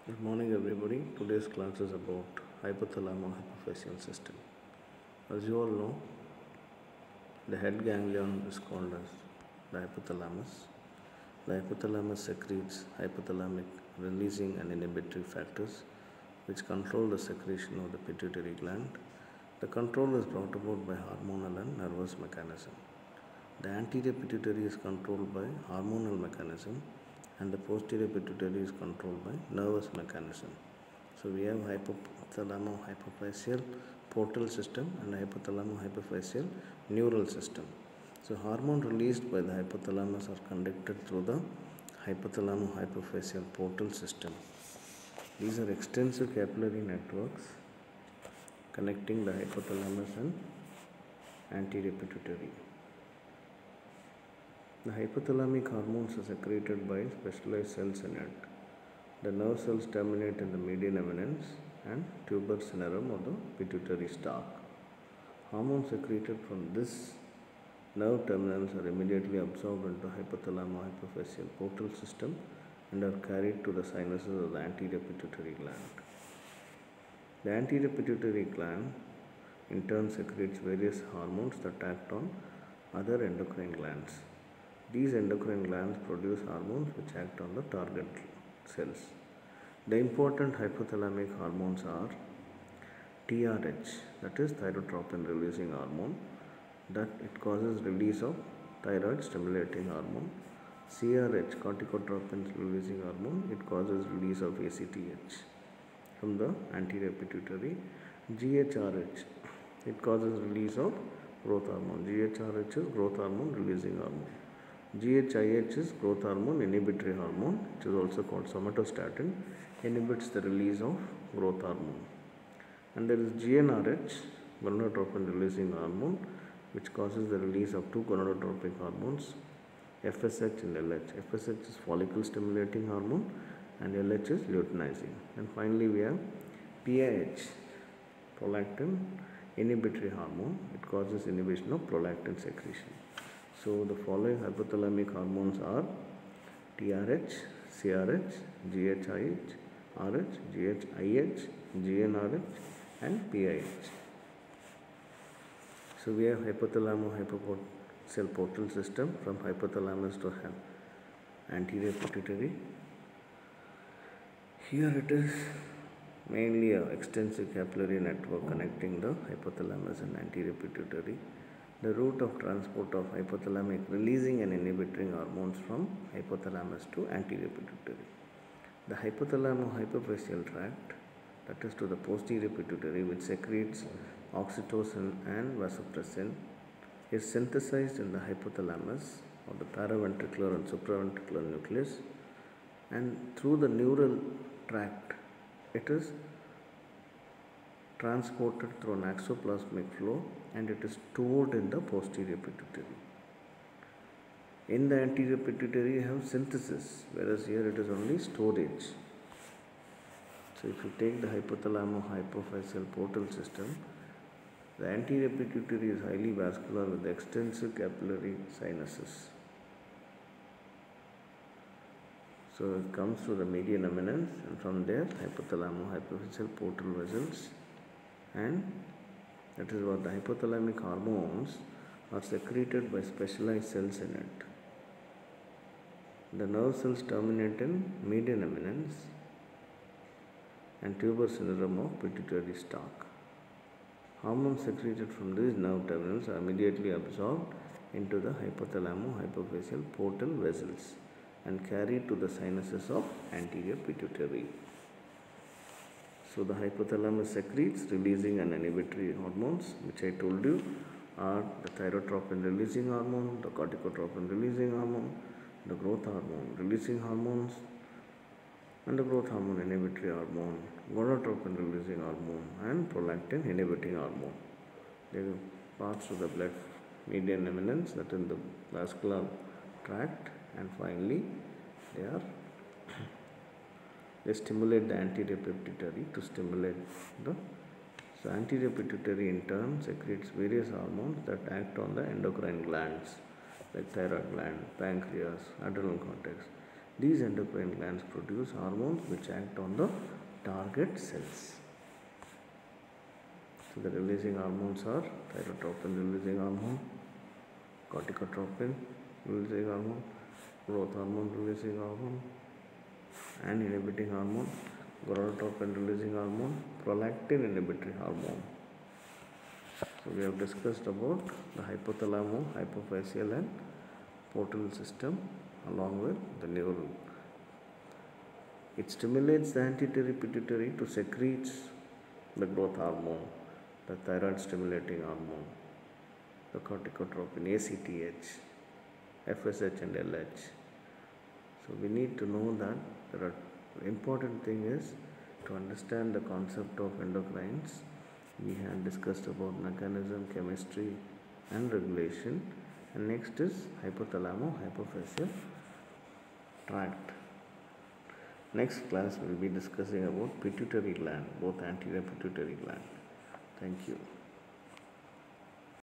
Good morning, everybody. Today's class is about hypothalamo hypophyseal system. As you all know, the head ganglion is called as the hypothalamus. The hypothalamus secretes hypothalamic releasing and inhibitory factors which control the secretion of the pituitary gland. The control is brought about by hormonal and nervous mechanism. The anterior pituitary is controlled by hormonal mechanism and the posterior pituitary is controlled by nervous mechanism. So we have hypothalamo hypophyseal portal system and hypothalamo hypophyseal neural system. So hormone released by the hypothalamus are conducted through the hypothalamo hypophyseal portal system. These are extensive capillary networks connecting the hypothalamus and anterior pituitary. The hypothalamic hormones are secreted by specialized cells in it. The nerve cells terminate in the median eminence and tuber cinerum of the pituitary stalk. Hormones secreted from this nerve terminals are immediately absorbed into hypothalamo hypophyseal portal system and are carried to the sinuses of the anterior pituitary gland. The anterior pituitary gland in turn secretes various hormones that act on other endocrine glands. These endocrine glands produce hormones which act on the target cells. The important hypothalamic hormones are TRH, that is thyrotropin releasing hormone, that it causes release of thyroid stimulating hormone. CRH, corticotropin releasing hormone, it causes release of ACTH from the anterior pituitary. GHRH, it causes release of growth hormone. GHRH is growth hormone releasing hormone. GHIH is growth hormone inhibitory hormone, which is also called somatostatin, inhibits the release of growth hormone. And there is GnRH, gonadotropin releasing hormone, which causes the release of two gonadotropic hormones, FSH and LH. FSH is follicle stimulating hormone and LH is luteinizing. And finally we have PIH, prolactin inhibitory hormone. It causes inhibition of prolactin secretion. So the following hypothalamic hormones are TRH, CRH, GHIH, RH, GHIH, GnRH and PIH. So we have hypothalamo hypophyseal portal system from hypothalamus to anterior pituitary. Here it is mainly an extensive capillary network connecting the hypothalamus and anterior pituitary. The route of transport of hypothalamic releasing and inhibiting hormones from hypothalamus to anterior pituitary. The hypothalamo hypophyseal tract, that is to the posterior pituitary, which secretes oxytocin and vasopressin, is synthesized in the hypothalamus of the paraventricular and supraventricular nucleus, and through the neural tract it is transported through an axoplasmic flow and it is stored in the posterior pituitary. In the anterior pituitary you have synthesis, whereas here it is only storage. So if you take the hypothalamo hypophyseal portal system, the anterior pituitary is highly vascular with extensive capillary sinuses. So it comes through the median eminence and from there hypothalamo hypophyseal portal vessels, and that is what the hypothalamic hormones are secreted by specialized cells in it. The nerve cells terminate in median eminence and tuber cinerum of pituitary stalk. Hormones secreted from these nerve terminals are immediately absorbed into the hypothalamo hypophyseal portal vessels and carried to the sinuses of anterior pituitary. So the hypothalamus secretes releasing and inhibitory hormones, which I told you are the thyrotropin releasing hormone, the corticotropin releasing hormone, the growth hormone releasing hormones, and the growth hormone inhibitory hormone, gonadotropin releasing hormone, and prolactin inhibiting hormone. They pass through the blood median eminence, that is the vascular tract, and finally they stimulate the anterior pituitary to stimulate the. So anterior pituitary in turn secretes various hormones that act on the endocrine glands like thyroid gland, pancreas, adrenal cortex. These endocrine glands produce hormones which act on the target cells. So the releasing hormones are thyrotropin releasing hormone, corticotropin releasing hormone, growth hormone releasing hormone, and inhibiting hormone, gonadotropin releasing hormone, prolactin inhibitory hormone. So we have discussed about the hypothalamo, hypophyseal and portal system along with the neuron. It stimulates the anterior pituitary to secrete the growth hormone, the thyroid stimulating hormone, the corticotropin, ACTH, FSH and LH. So we need to know that the important thing is to understand the concept of endocrines. We had discussed about mechanism, chemistry and regulation, and next is hypothalamo hypophyseal tract. Next class we will be discussing about pituitary gland, both anterior pituitary gland. Thank you.